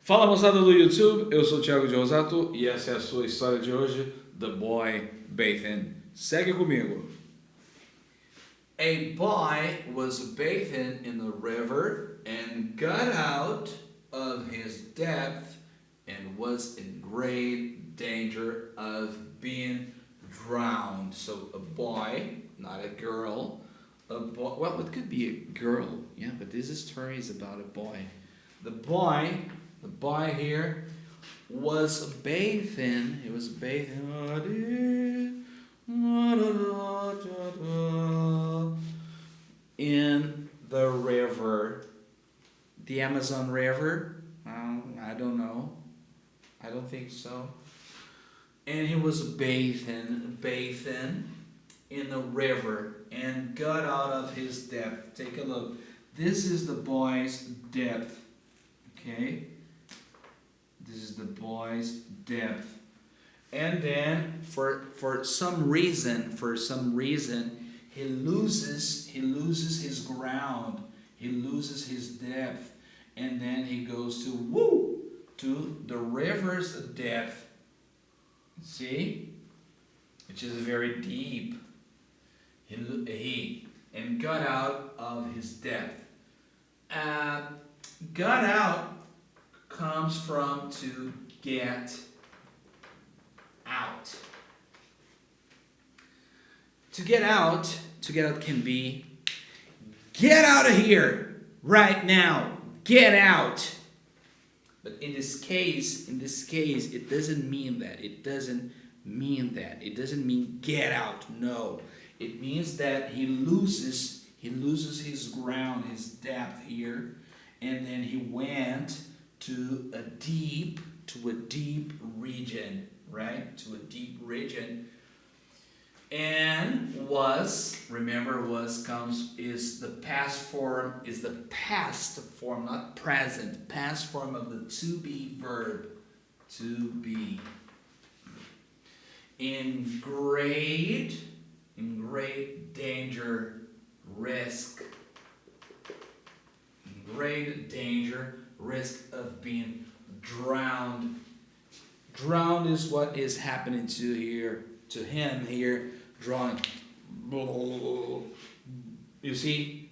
Fala moçada do YouTube, eu sou o Thiago Di Rosato e essa é a sua história de hoje, The Boy Bathing. Segue comigo. A boy was bathing in the river and got out of his depth and was in great danger of being drowned. So a boy, not a girl, a boy, well, it could be a girl, yeah, but this story is about a boy. The boy here was bathing, he was bathing in the river, the Amazon River. I don't know. I don't think so. And he was bathing in the river and got out of his depth. Take a look. This is the boy's depth. Okay? This is the boy's depth. And then for some reason, he loses his ground. He loses his depth. And then he goes to the river's depth. See? Which is very deep. He got out of his depth. Got out comes from to get out. To get out can be get out of here right now. Get out. But in this case, it doesn't mean that. It doesn't mean get out. No. It means that he loses his ground, his depth here, and then he went to a deep region, right? To a deep region. And is the past form, not present, past form of the to be verb, to be. In great danger, risk. In great danger, risk of being drowned. Drowned is what is happening to him here, drawing. You see,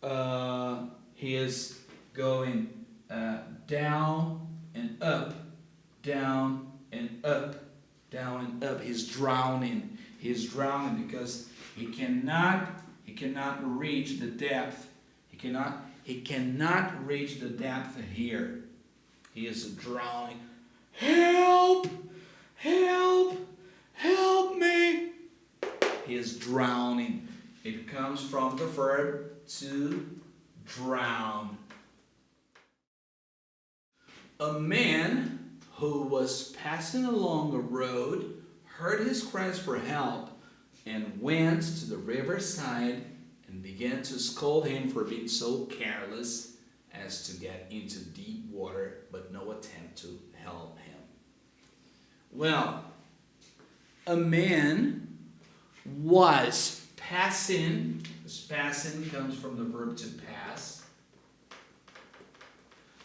he is going down and up, down and up, down and up. He's drowning. He's drowning because he cannot reach the depth. He cannot reach the depth here. He is drowning. Help! Help! Help me! He is drowning. It comes from the verb to drown. A man who was passing along a road heard his cries for help and went to the riverside and began to scold him for being so careless as to get into deep water, but no attempt to help him. Well, a man was passing. This passing comes from the verb to pass,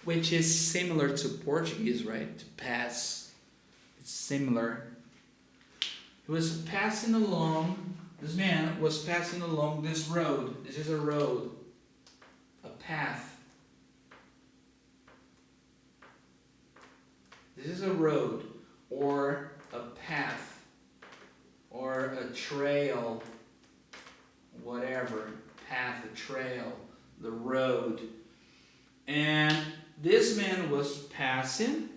which is similar to Portuguese, right? To pass. It's similar. He was passing along. This man was passing along this road. This is a road, a path. This is a road, or a path, or a trail, whatever, path, a trail, the road. And this man was passing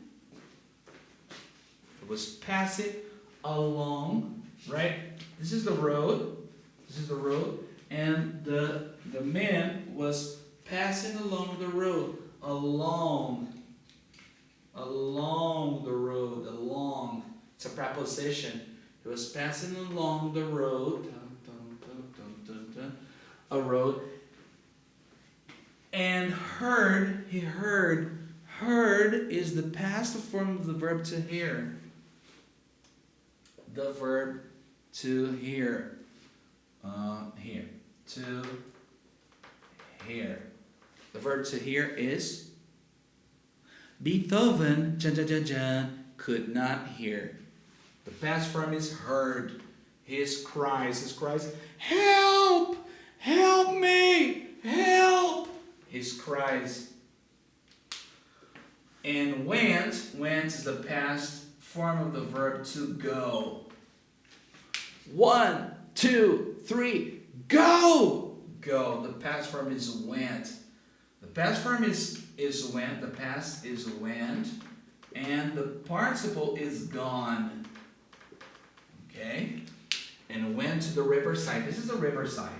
along, right? This is the road, and the man was passing along the road, along the road, along. It's a preposition. He was passing along the road, a road, and heard is the past form of the verb to hear. The verb to hear. To hear. The verb to hear is Beethoven, could not hear. The past form is heard. His cries, help! Help me! Help! His cries. And went is the past form of the verb to go. 1, 2, 3, go! Go. The past form is went. The past form is went. The past is went. And the participle is gone. Okay? And went to the riverside. This is the riverside.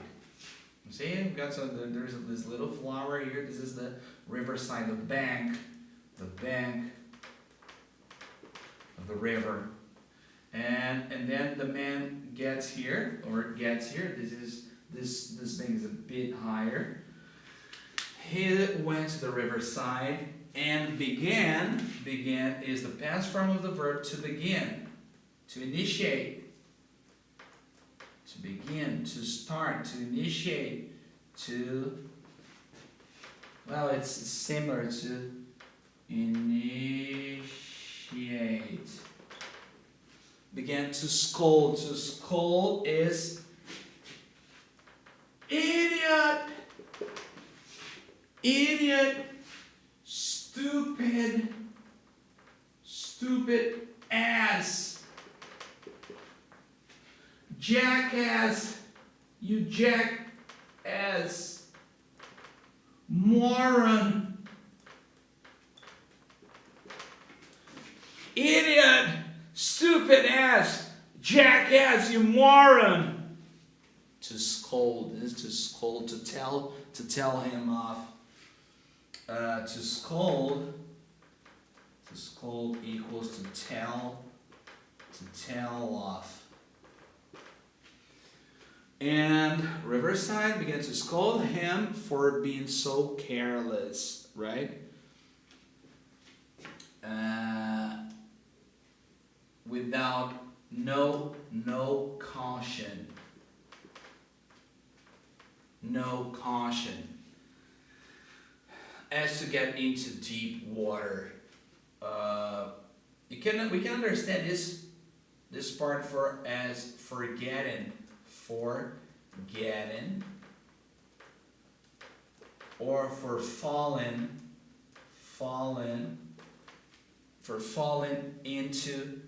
See, we've got there's this little flower here. This is the riverside, the bank of the river. And then the man gets here. This thing is a bit higher. He went to the riverside and began is the past form of the verb to begin, to initiate, to begin, to start, to initiate, to, well, it's similar to initiate. Began to scold. To scold is idiot, stupid ass, jackass, you jackass, moron, idiot, stupid ass, jackass, you moron. To scold is to scold, to tell him off. To scold equals to tell off. And Riverside began to scold him for being so careless, right? Without no caution. No caution. As to get into deep water. We can understand this part as forgetting, or for falling into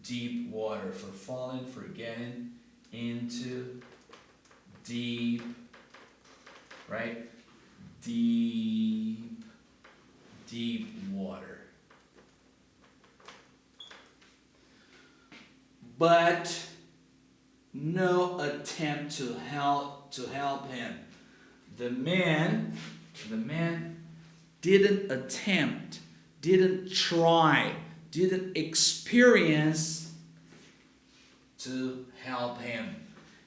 deep water, forgetting into deep, right? Deep water. But no attempt to help him. The man didn't attempt, didn't try, didn't experience to help him.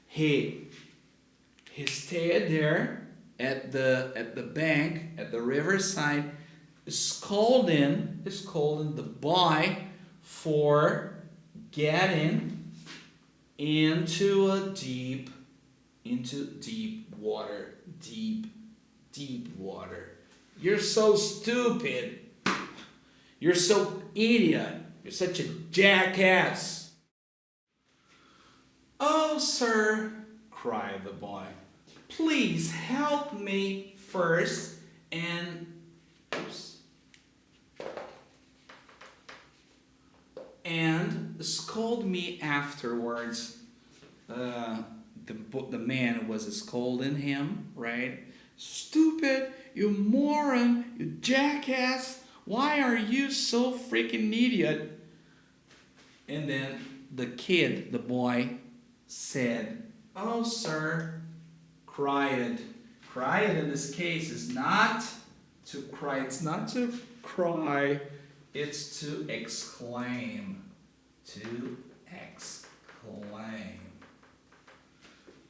He stayed there at the bank, at the riverside, scolding the boy for getting into deep water. Deep water. You're so stupid. You're so idiot. You're such a jackass. Oh, sir, cried the boy. Please help me first and scold me afterwards. The man was scolding him, right? Stupid, you moron, you jackass. Why are you so freaking idiot? And then the boy, said, oh, sir, cried. Cried in this case is not to cry. It's not to cry. It's to exclaim. To exclaim.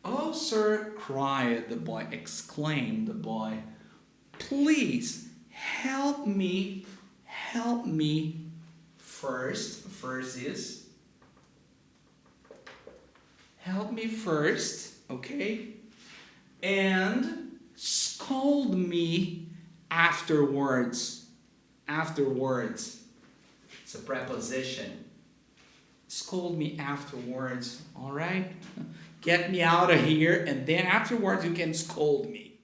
Oh, sir, cried the boy, exclaimed the boy. Please help me first. First is help me first, okay? And scold me afterwards. afterwards. It's a preposition. Scold me afterwards, all right? Get me out of here, and then afterwards you can scold me.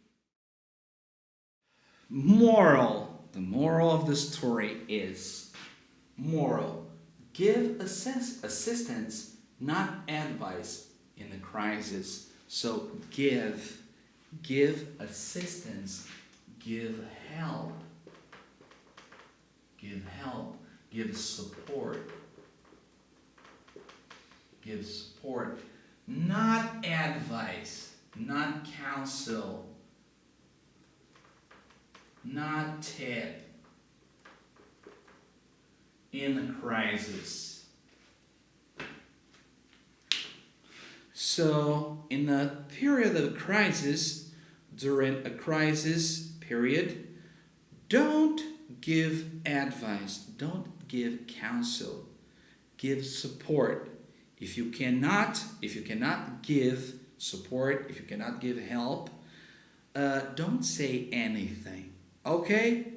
Moral. The moral of the story is, moral, give assistance, not advice in the crisis. So give assistance, give help, give support, not advice, not counsel, not tip in a crisis. So, in a period of crisis, during a crisis period, don't give advice, don't give counsel, give support. If you cannot give support, if you cannot give help, don't say anything, ok?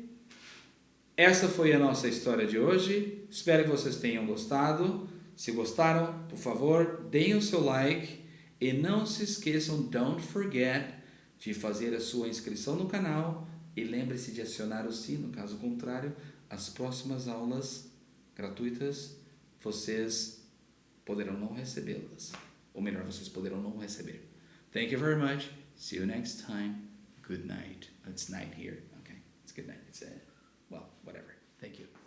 Essa foi a nossa história de hoje. Espero que vocês tenham gostado. Se gostaram, por favor, deem o seu like e não se esqueçam, don't forget, de fazer a sua inscrição no canal e lembre-se de acionar o sino, caso contrário, as próximas aulas gratuitas vocês poderão não recebê-las. Ou melhor, vocês poderão não receber. Thank you very much. See you next time. Good night. It's night here. Okay. It's good night. It's well, whatever. Thank you.